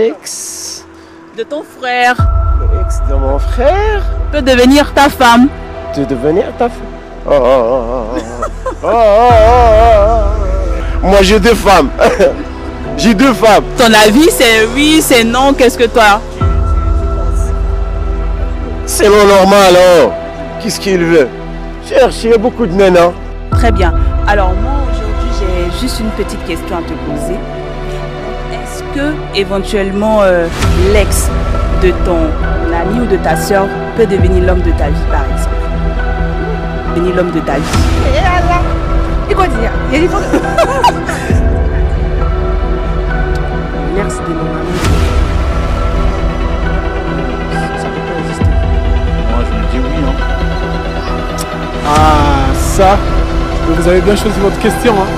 L'ex de ton frère L'ex de mon frère peut devenir ta femme. de devenir ta femme. Oh, oh, oh, oh, oh, oh, oh. Moi j'ai deux femmes. J'ai deux femmes. Ton avis c'est oui, c'est non, qu'est-ce que toi? C'est le normal, oh. Qu'est-ce qu'il veut? Chercher beaucoup de nanas. Très bien. Alors moi aujourd'hui j'ai juste une petite question à te poser. Est-ce que éventuellement l'ex de ton ami ou de ta soeur peut devenir l'homme de ta vie par exemple? Devenir l'homme de ta vie. Et alors, il faut dire. Il faut... L'ex de mon ami, ça peut pas exister. Moi je me dis oui. Ah, ça, vous avez bien choisi votre question. Hein.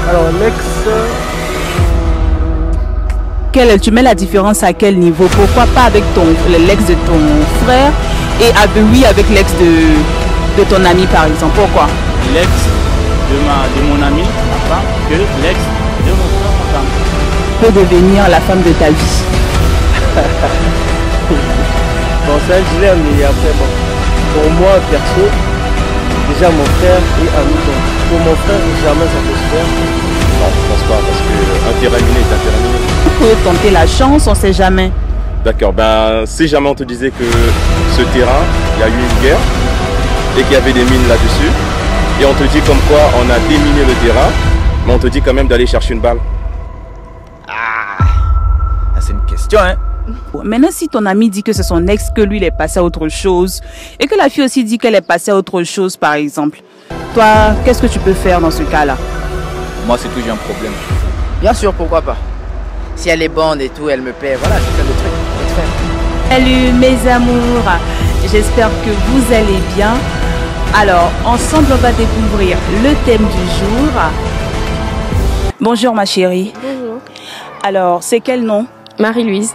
Alors, l'ex, Tu mets la différence à quel niveau? Pourquoi pas avec l'ex de ton frère et oui avec l'ex de ton ami par exemple? Pourquoi? L'ex de mon ami, ma femme, que l'ex de mon frère, ma femme. Peut devenir la femme de ta vie. Bon, c'est un dilemme, mais après, bon. Pour moi, perso, déjà mon frère est ami. Donc, pour mon frère, jamais ça peut se faire. Non, je pense pas, parce qu'un terrain miné est un terrain miné. Vous pouvez tenter la chance, on sait jamais. D'accord, ben si jamais on te disait que ce terrain, il y a eu une guerre et qu'il y avait des mines là-dessus, et on te dit comme quoi on a déminé le terrain, mais on te dit quand même d'aller chercher une balle. Ah, c'est une question, hein. Maintenant, si ton ami dit que c'est son ex, que lui il est passé à autre chose, et que la fille aussi dit qu'elle est passée à autre chose par exemple, toi, qu'est-ce que tu peux faire dans ce cas-là? Moi c'est toujours un problème. Bien sûr, pourquoi pas. Si elle est bonne et tout, elle me plaît, voilà, je fais le truc. Vite fait. Salut mes amours, j'espère que vous allez bien. Alors, ensemble on va découvrir le thème du jour. Bonjour ma chérie. Bonjour. Alors, c'est quel nom? Marie-Louise.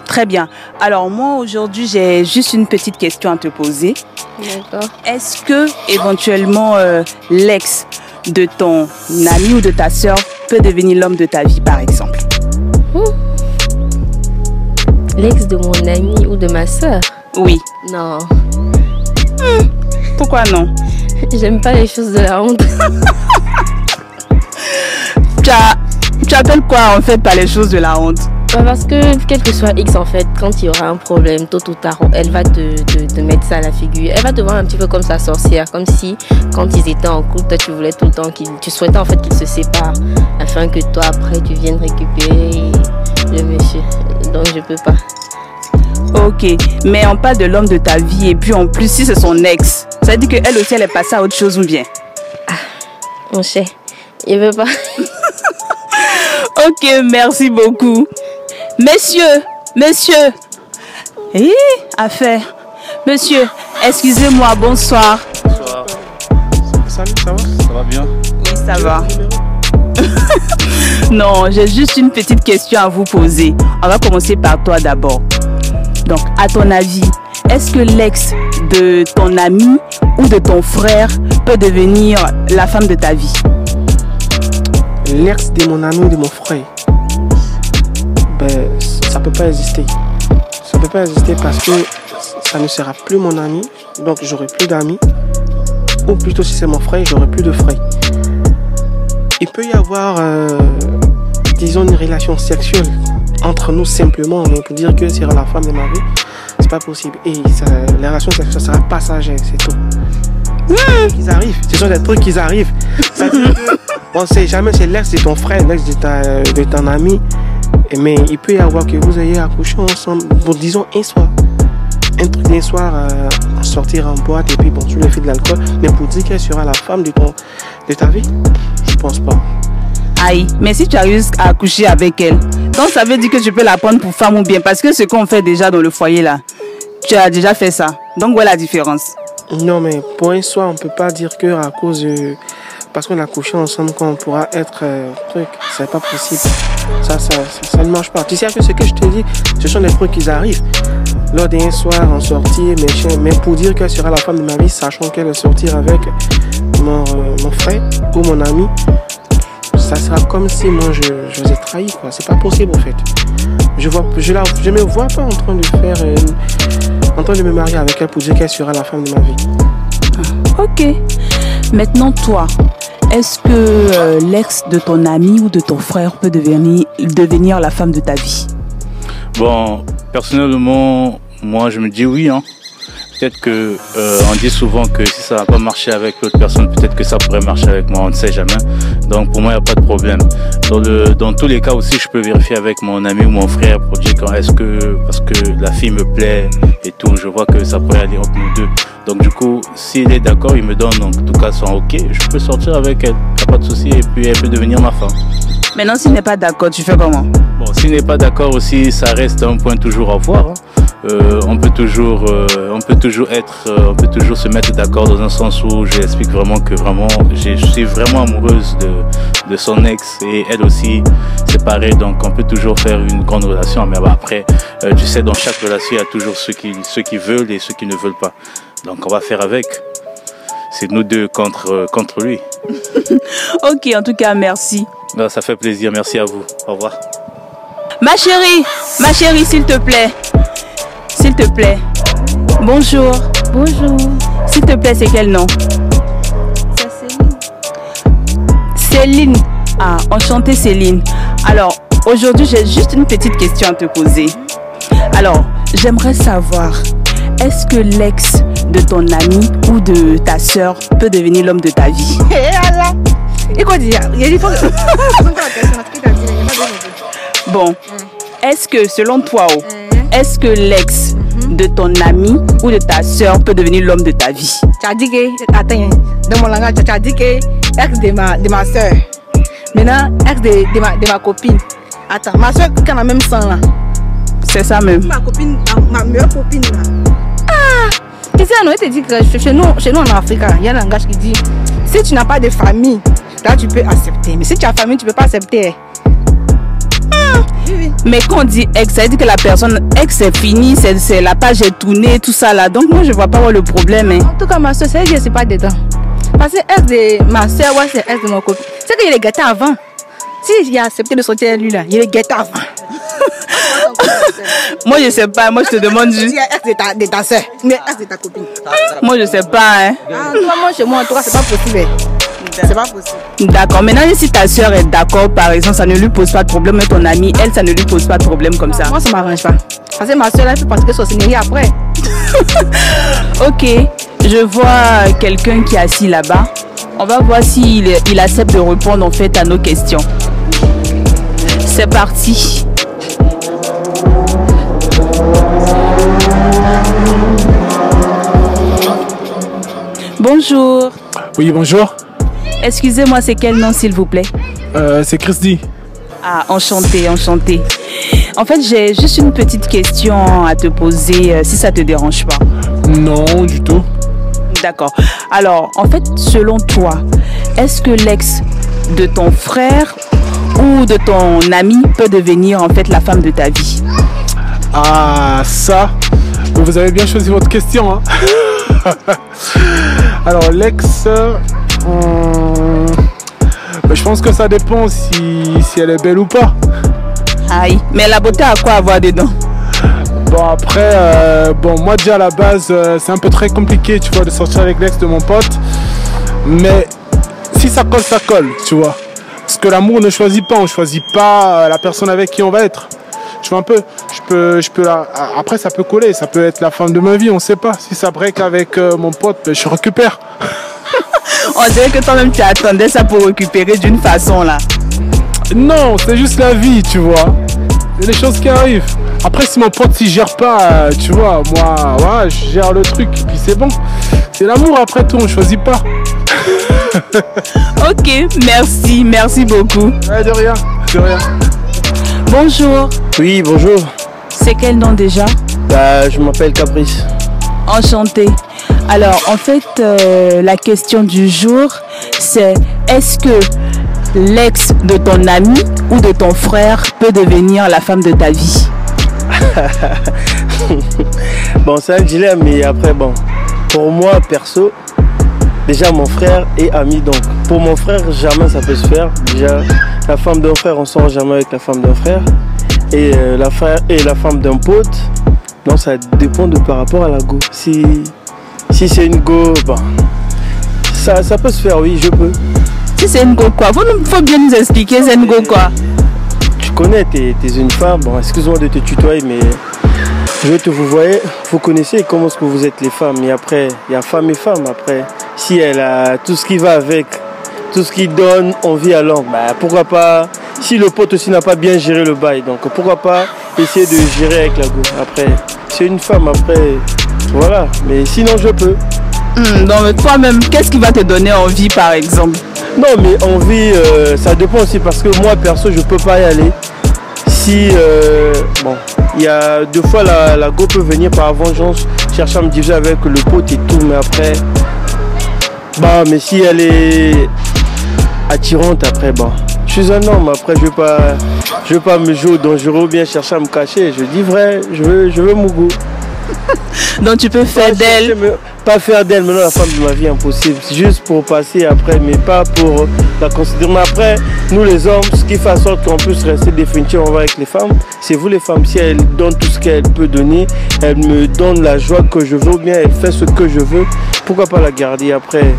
Très bien. Alors moi aujourd'hui j'ai juste une petite question à te poser. D'accord. Est-ce que éventuellement l'ex de ton ami ou de ta soeur peut devenir l'homme de ta vie par exemple? L'ex de mon ami ou de ma soeur? Oui. Non. Pourquoi non? J'aime pas les choses de la honte. Tu appelles quoi en fait par les choses de la honte? Parce que quel que soit X en fait, quand il y aura un problème, tôt ou tard, elle va te mettre ça à la figure. Elle va te voir un petit peu comme sa sorcière, comme si quand ils étaient en couple, toi tu voulais tout le temps tu souhaitais en fait qu'ils se séparent, afin que toi après tu viennes récupérer le monsieur. Donc je peux pas. Ok, mais on parle de l'homme de ta vie et puis en plus si c'est son ex, ça veut dire qu'elle aussi elle est passée à autre chose ou bien? Ah, mon cher, il veut pas. Ok, merci beaucoup. Messieurs. Affaire. Monsieur, excusez-moi, bonsoir. Bonsoir. salut, ça va? Ça va bien? Oui, ça va. Non, j'ai juste une petite question à vous poser. On va commencer par toi d'abord. Donc, à ton avis, est-ce que l'ex de ton ami ou de ton frère peut devenir la femme de ta vie? L'ex de mon ami ou de mon frère, ben, ça peut pas exister. Ça peut pas exister parce que ça ne sera plus mon ami, donc j'aurai plus d'amis. Ou plutôt si c'est mon frère, j'aurai plus de frères. Il peut y avoir, disons, une relation sexuelle entre nous simplement, mais pour dire que c'est la femme de ma vie, c'est pas possible. Et les relations sexuelles, ça sera passager, c'est tout. Ils arrivent, ce sont des trucs qui arrivent. On ne sait jamais, c'est l'ex de ton frère, l'ex de ton ami. Mais il peut y avoir que vous ayez accouché ensemble, bon, disons un soir. Un truc d'un soir, sortir en boîte et puis bon, tu le fais de l'alcool. Mais pour dire qu'elle sera la femme de ta vie, je pense pas. Aïe, mais si tu arrives à accoucher avec elle, donc ça veut dire que tu peux la prendre pour femme ou bien? Parce que ce qu'on fait déjà dans le foyer là, tu as déjà fait ça. Donc où est la différence? Non, mais pour un soir, on peut pas dire que à cause de... Parce qu'on a couché ensemble, qu'on pourra être truc, c'est pas possible. Ça ne marche pas. Tu sais que ce que je te dis, ce sont des trucs qui arrivent. Lors d'un soir, en sortie, mais pour dire qu'elle sera la femme de ma vie, sachant qu'elle va sortir avec mon frère ou mon ami, ça sera comme si moi je vous ai trahi, quoi. C'est pas possible en fait. Je me vois pas en train de me marier avec elle pour dire qu'elle sera la femme de ma vie. Ok. Maintenant, toi, est-ce que l'ex de ton ami ou de ton frère peut devenir la femme de ta vie? Bon, personnellement, moi je me dis oui. Hein. Peut-être que on dit souvent que si ça n'a pas marché avec l'autre personne, peut-être que ça pourrait marcher avec moi, on ne sait jamais. Donc pour moi, il n'y a pas de problème. Dans tous les cas aussi, je peux vérifier avec mon ami ou mon frère pour dire parce que la fille me plaît et tout, je vois que ça pourrait aller entre nous deux. Donc du coup, s'il est d'accord, il me donne en tout cas son ok, je peux sortir avec elle, il n'y a pas de souci, et puis elle peut devenir ma femme. Maintenant, s'il n'est pas d'accord, tu fais comment? Bon, s'il n'est pas d'accord aussi, ça reste un point toujours à voir. Hein. On peut toujours se mettre d'accord dans un sens où je explique vraiment que je suis vraiment amoureuse de son ex et elle aussi c'est pareil, donc on peut toujours faire une grande relation, mais après tu sais, dans chaque relation il y a toujours ceux qui veulent et ceux qui ne veulent pas, donc on va faire avec. C'est nous deux contre lui. Ok, en tout cas merci. Non, ça fait plaisir, merci à vous, au revoir. Ma chérie, s'il te plaît. S'il te plaît. Bonjour. Bonjour. S'il te plaît, c'est quel nom? C'est Céline. Céline. Ah, enchantée Céline. Alors, aujourd'hui, j'ai juste une petite question à te poser. Alors, j'aimerais savoir, est-ce que l'ex de ton ami ou de ta soeur peut devenir l'homme de ta vie? Bon, est-ce que selon toi, est-ce que l'ex de ton ami ou de ta soeur peut devenir l'homme de ta vie? Tu as dit que, attends, dans mon langage, tu as dit que ex de ma soeur. Maintenant, ex de ma copine. Attends, ma soeur qui a la même sang là. C'est ça même. Ma copine, ma meilleure copine là. Ah, tu sais, on te dit que chez nous en Afrique, il y a un langage qui dit, si tu n'as pas de famille, là tu peux accepter. Mais si tu as famille, tu ne peux pas accepter. Oui. Mais quand on dit ex, ça veut dire que la personne ex c'est fini, c'est la page est tournée, tout ça là. Donc moi je vois pas où est le problème. Hein. En tout cas ma soeur, ça veut dire que c'est pas dedans. Parce que ex de ma soeur, ouais, c'est ex de mon copine. C'est qu'il est gâté avant. Si j'ai accepté de sortir avec lui là, il est gâté avant. Moi je sais pas, moi je te demande juste. Ex de ta soeur, mais ex de ta copine. Moi je sais pas. Hein. Moi chez moi en tout cas c'est pas possible. C'est pas possible. D'accord, maintenant si ta soeur est d'accord par exemple, ça ne lui pose pas de problème, mais ton amie, elle, ça ne lui pose pas de problème comme ça. Moi ça m'arrange pas. Parce que ma soeur elle peut pratiquer son cinérie après. Ok, je vois quelqu'un qui est assis là-bas. On va voir s'il accepte de répondre en fait à nos questions. C'est parti. Bonjour. Oui, bonjour. Excusez-moi, c'est quel nom s'il vous plaît? C'est Christy. Ah, enchantée. En fait, j'ai juste une petite question à te poser, si ça te dérange pas. Non, du tout. D'accord. Alors, en fait, selon toi, est-ce que l'ex de ton frère ou de ton ami peut devenir en fait la femme de ta vie? Ah, ça, vous avez bien choisi votre question. Hein. Alors, l'ex, je pense que ça dépend si elle est belle ou pas. Aïe, mais la beauté a quoi à voir dedans? Bon après, moi déjà à la base, c'est un peu très compliqué, tu vois, de sortir avec l'ex de mon pote. Mais si ça colle, tu vois. Parce que l'amour ne choisit pas, on choisit pas la personne avec qui on va être. Tu vois un peu, après ça peut coller, ça peut être la femme de ma vie, on sait pas. Si ça break avec mon pote, je récupère. On dirait que toi-même tu attendais ça pour récupérer d'une façon là. Non, c'est juste la vie, tu vois. C'est les choses qui arrivent. Après, si mon pote s'y gère pas, tu vois, moi, ouais, je gère le truc, puis c'est bon. C'est l'amour après tout, on choisit pas. Ok, merci beaucoup. Ouais, de rien. Bonjour. Oui, bonjour. C'est quel nom déjà? Je m'appelle Caprice. Enchantée. Alors, en fait, la question du jour, c'est est-ce que l'ex de ton ami ou de ton frère peut devenir la femme de ta vie? Bon, c'est un dilemme, mais après, bon, pour moi, perso, Déjà, mon frère est ami, donc pour mon frère, jamais ça peut se faire. Déjà, la femme d'un frère, on sort jamais avec la femme d'un frère. Et la femme d'un pote, non, ça dépend de par rapport à la go. Si c'est une go, bon, ça peut se faire, oui, je peux. Si c'est une go quoi? Faut bien nous expliquer, c'est une go quoi? Tu connais, t'es une femme, bon, excuse-moi de te tutoyer, mais vous voyez, vous connaissez comment est-ce que vous êtes les femmes. Et après, il y a femme et femme. Après, si elle a tout ce qui va avec, tout ce qui donne envie à l'homme, bah, pourquoi pas, si le pote aussi n'a pas bien géré le bail, donc pourquoi pas essayer de gérer avec la go. Après, c'est une femme, après, voilà, mais sinon je peux. Donc toi-même, qu'est-ce qui va te donner envie par exemple? Non, mais envie, ça dépend aussi parce que moi perso, je peux pas y aller. Si, bon, il y a deux fois la go peut venir par vengeance, chercher à me diriger avec le pote et tout, mais après, bah, mais si elle est attirante, après, bon, je suis un homme, après, je veux pas me jouer dangereux ou bien chercher à me cacher. Je dis vrai, je veux mon goût. Donc tu peux faire d'elle. Pas faire d'elle maintenant la femme de ma vie, impossible. C'est juste pour passer après, mais pas pour la considérer. Mais après, nous les hommes, ce qui fait en sorte qu'on puisse rester définitivement avec les femmes, c'est vous les femmes. Si elle donne tout ce qu'elle peut donner, elle me donne la joie que je veux, ou bien elle fait ce que je veux, pourquoi pas la garder après?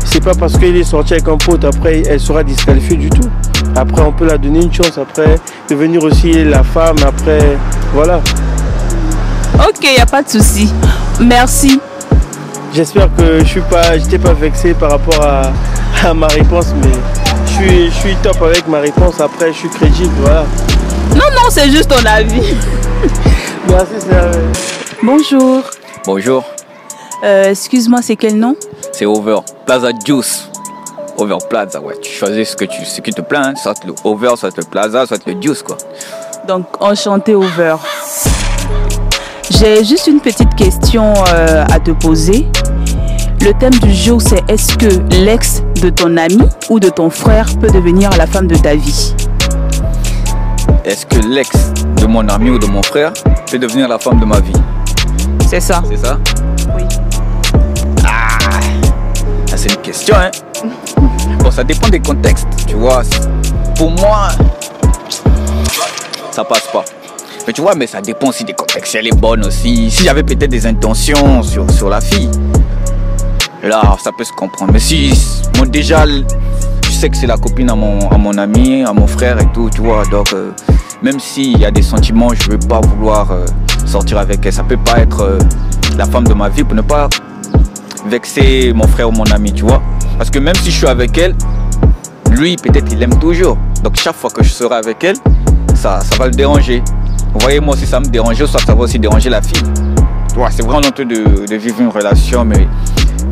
C'est pas parce qu'il est sorti avec un pote, après elle sera disqualifiée du tout. Après on peut la donner une chance, après devenir aussi la femme, après voilà. Ok, y a pas de souci. Merci. J'espère que j'étais pas vexé par rapport à ma réponse, mais je suis top avec ma réponse. Après, je suis crédible, voilà. Non, c'est juste ton avis. Merci, c'est... Bonjour. Bonjour. Excuse-moi, c'est quel nom? C'est Over Plaza Juice. Over Plaza, ouais. Tu choisis ce qui te plaît, hein. Soit le Over, soit le Plaza, soit le Juice, quoi. Donc, enchanté Over. J'ai juste une petite question à te poser. Le thème du jour, c'est est-ce que l'ex de ton ami ou de ton frère peut devenir la femme de ta vie? Est-ce que l'ex de mon ami ou de mon frère peut devenir la femme de ma vie? C'est ça. C'est ça? Oui. Ah, c'est une question, hein. Bon, ça dépend des contextes, tu vois. Pour moi, ça passe pas. Mais tu vois, mais ça dépend aussi des contextes. Si elle est bonne aussi. Si j'avais peut-être des intentions sur la fille, là, ça peut se comprendre. Mais si, moi déjà, je sais que c'est la copine à mon ami, à mon frère et tout, tu vois. Donc, même s'il y a des sentiments, je veux pas vouloir sortir avec elle. Ça peut pas être la femme de ma vie pour ne pas vexer mon frère ou mon ami, tu vois. Parce que même si je suis avec elle, lui, peut-être, il l'aime toujours. Donc, chaque fois que je serai avec elle, ça va le déranger. Vous voyez, moi, si ça me dérangeait, soit ça va aussi déranger la fille. Ouais, c'est vraiment honteux de vivre une relation, mais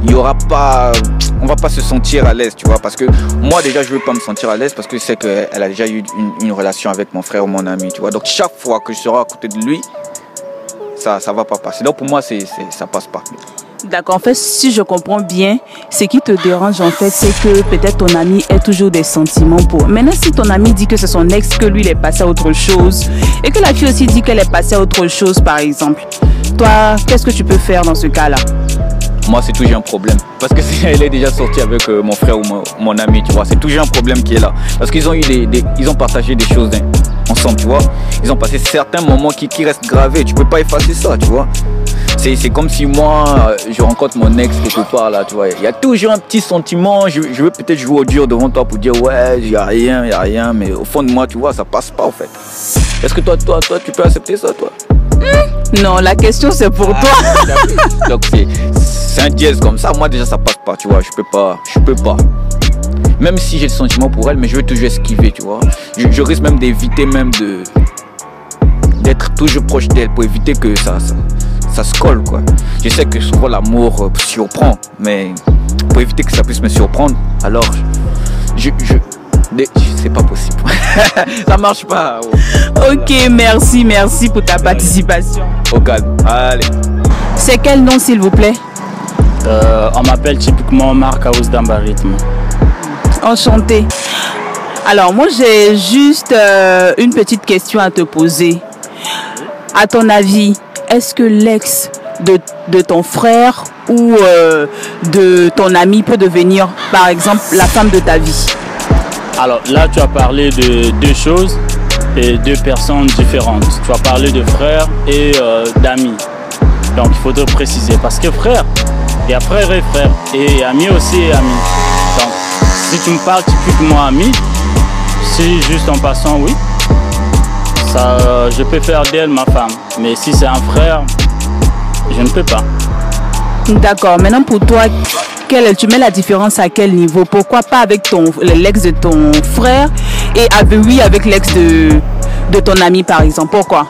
il y aura pas, on va pas se sentir à l'aise, tu vois. Parce que moi, déjà, je veux pas me sentir à l'aise parce que je sais qu'elle a déjà eu une relation avec mon frère ou mon ami, tu vois. Donc, chaque fois que je serai à côté de lui, ça va pas passer. Donc, pour moi, ça passe pas. D'accord, en fait, si je comprends bien, ce qui te dérange, en fait, c'est que peut-être ton ami ait toujours des sentiments pour... Maintenant, si ton ami dit que c'est son ex, que lui, il est passé à autre chose, et que la fille aussi dit qu'elle est passée à autre chose, par exemple, toi, qu'est-ce que tu peux faire dans ce cas-là? Moi, c'est toujours un problème. Parce que si elle est déjà sortie avec mon frère ou mon ami, tu vois, c'est toujours un problème qui est là. Parce qu'ils ont eu ils ont partagé des choses ensemble, tu vois. Ils ont passé certains moments qui restent gravés. Tu peux pas effacer ça, tu vois. C'est comme si moi, je rencontre mon ex quelque part là, tu vois. Il y a toujours un petit sentiment. Je veux peut-être jouer au dur devant toi pour dire ouais, il y a rien. Mais au fond de moi, tu vois, ça passe pas en fait. Est-ce que toi, tu peux accepter ça, toi? Non, la question c'est pour toi. Donc c'est un dièse comme ça. Moi déjà, ça passe pas, tu vois. Je peux pas. Même si j'ai le sentiment pour elle, mais je veux toujours esquiver, tu vois. Je risque même d'éviter d'être toujours proche d'elle pour éviter que ça se colle, quoi. Je sais que souvent l'amour surprend, mais pour éviter que ça puisse me surprendre, alors c'est pas possible. Ça marche pas. Ok, merci pour ta participation. Au calme, allez. C'est quel nom, s'il vous plaît? On m'appelle typiquement Marc House d'Ambarythme. Enchanté. Alors moi j'ai juste une petite question à te poser. À ton avis, est-ce que l'ex de ton frère ou de ton ami peut devenir, par exemple, la femme de ta vie? Alors là, tu as parlé de deux choses et deux personnes différentes. Tu as parlé de frère et d'amis. Donc il faudrait préciser parce que frère, il y a frère et frère et ami aussi et ami. Donc si tu me parles typiquement ami, si juste en passant, oui, ça, je peux faire d'elle ma femme. Mais si c'est un frère, je ne peux pas. D'accord. Maintenant pour toi, tu mets la différence à quel niveau? Pourquoi pas avec l'ex de ton frère et avec l'ex de ton ami par exemple? Pourquoi?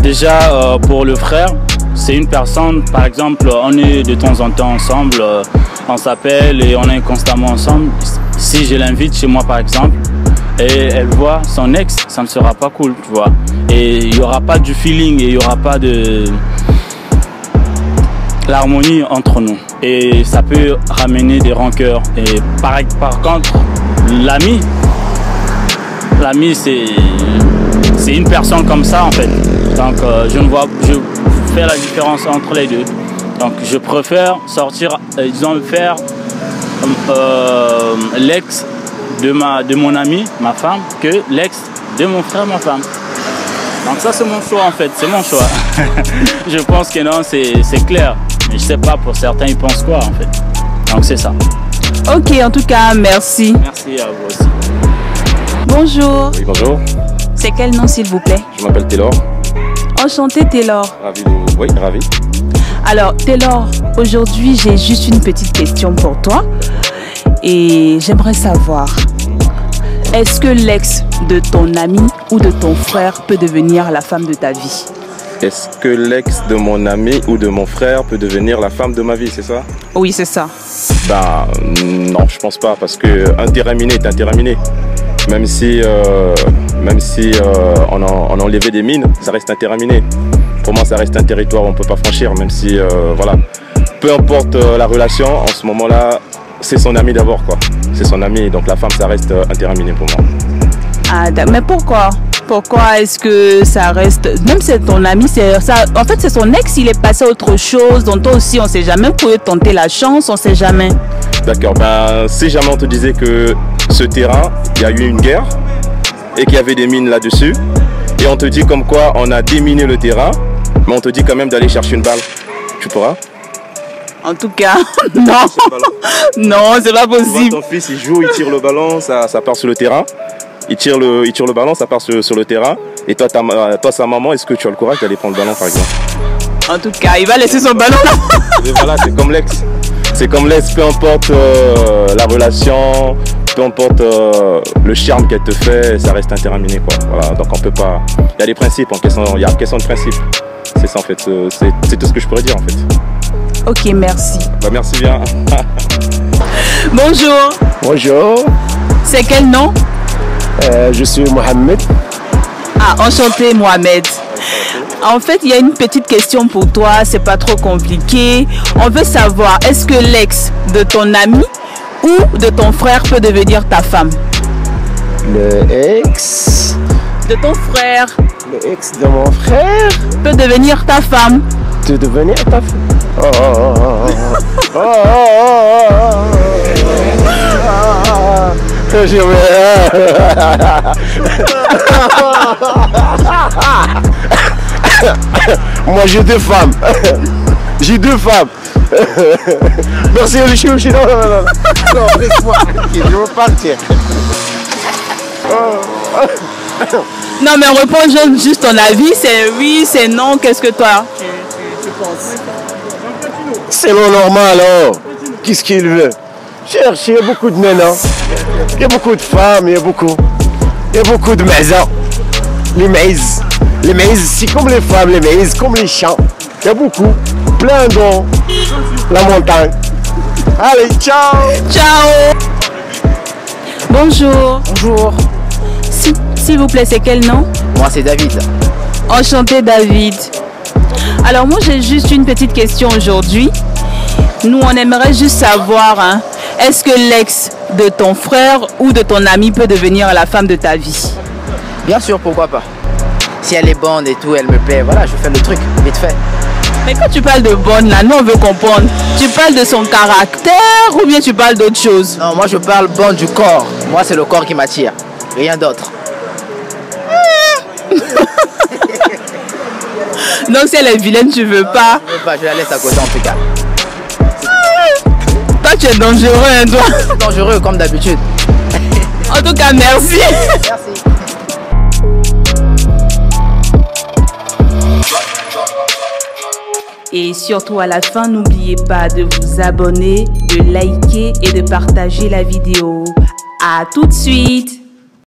Déjà pour le frère, c'est une personne, par exemple, on est de temps en temps ensemble, on s'appelle et on est constamment ensemble. Si je l'invite chez moi par exemple et elle voit son ex, ça ne sera pas cool, tu vois. Et il n'y aura pas du feeling et il n'y aura pas de l'harmonie entre nous. Et ça peut ramener des rancœurs. Et par contre, l'ami, c'est une personne comme ça en fait. Donc je fais la différence entre les deux. Donc je préfère sortir, disons faire l'ex de mon ami, ma femme, que l'ex de mon frère, ma femme. Donc ça c'est mon choix en fait, c'est mon choix. Je pense que non, c'est clair. Mais je sais pas, pour certains ils pensent quoi en fait. Donc c'est ça. Ok, en tout cas, merci. Merci à vous aussi. Bonjour. Oui, bonjour. C'est quel nom s'il vous plaît? Je m'appelle Taylor. Enchanté Taylor. Ravi de vous... Oui, ravi. Alors Taylor, aujourd'hui j'ai juste une petite question pour toi. Et j'aimerais savoir, est-ce que l'ex de ton ami ou de ton frère peut devenir la femme de ta vie? Est-ce que l'ex de mon ami ou de mon frère peut devenir la femme de ma vie, c'est ça? Oui, c'est ça. Ben non, je pense pas, parce que un terrain miné est un terrain miné. Même si on a enlevé des mines, ça reste un terrain miné. Pour moi, ça reste un territoire où on ne peut pas franchir, même si, voilà. Peu importe la relation, en ce moment-là, c'est son ami d'abord, quoi. C'est son ami, donc la femme, ça reste un terrain miné pour moi. Ah, mais pourquoi? Pourquoi est-ce que ça reste... Même si c'est ton ami, en fait c'est son ex, il est passé à autre chose, donc toi aussi on ne sait jamais, vous pouvez tenter la chance, on ne sait jamais. D'accord, ben si jamais on te disait que ce terrain, il y a eu une guerre et qu'il y avait des mines là-dessus, et on te dit comme quoi on a déminé le terrain, mais on te dit quand même d'aller chercher une balle, tu pourras? En tout cas, non, non, c'est pas possible. Ton fils il joue, il tire le ballon, ça part sur le terrain. Il tire le ballon, ça part sur le terrain. Et toi, sa maman, est-ce que tu as le courage d'aller prendre le ballon, par exemple? En tout cas, il va laisser son ballon là. Et voilà, c'est comme l'ex. C'est comme l'ex, peu importe la relation, peu importe le charme qu'elle te fait, ça reste un terrain miné, quoi. Voilà, donc on peut pas... Il y a des principes, il y a une question de principe. C'est ça, en fait. C'est tout ce que je pourrais dire, en fait. Ok, merci. Bah, merci bien. Bonjour. Bonjour. C'est quel nom? Je suis Mohamed. Ah, enchanté Mohamed. En fait, il y a une petite question pour toi, c'est pas trop compliqué. On veut savoir, est-ce que l'ex de ton ami ou de ton frère peut devenir ta femme? Le ex de ton frère. Le ex de mon frère peut devenir ta femme. Peut devenir ta femme. Oh, oh, oh, oh, oh, moi j'ai deux femmes. J'ai deux femmes. Merci Richie. Non, laisse-moi. Je veux partir. Non mais on répond juste ton avis, c'est oui, c'est non, qu'est-ce que toi tu penses? C'est le normal, oh. Qu'est-ce qu'il veut? Cherche, il y a beaucoup de nanas, il y a beaucoup de femmes, il y a beaucoup de maisons. Les maïs, c'est comme les femmes, les maïs, comme les champs. Il y a beaucoup, plein dans la montagne. Allez, ciao. Ciao. Bonjour. Bonjour. S'il vous plaît, c'est quel nom? Moi, c'est David. Enchanté, David. Alors, moi, j'ai juste une petite question aujourd'hui. Nous, on aimerait juste savoir, hein, est-ce que l'ex de ton frère ou de ton ami peut devenir la femme de ta vie? Bien sûr, pourquoi pas. Si elle est bonne et tout, elle me plaît, voilà, je fais le truc, vite fait. Mais quand tu parles de bonne, là, nous on veut comprendre. Tu parles de son caractère ou bien tu parles d'autre chose? Non, moi je parle bonne du corps. Moi c'est le corps qui m'attire. Rien d'autre. Donc si elle est vilaine, tu veux pas? Je veux pas, je la laisse à côté en tout cas. Toi tu es dangereux, hein, toi? Dangereux comme d'habitude. En tout cas, merci. Merci. Et surtout à la fin, n'oubliez pas de vous abonner, de liker et de partager la vidéo. À tout de suite.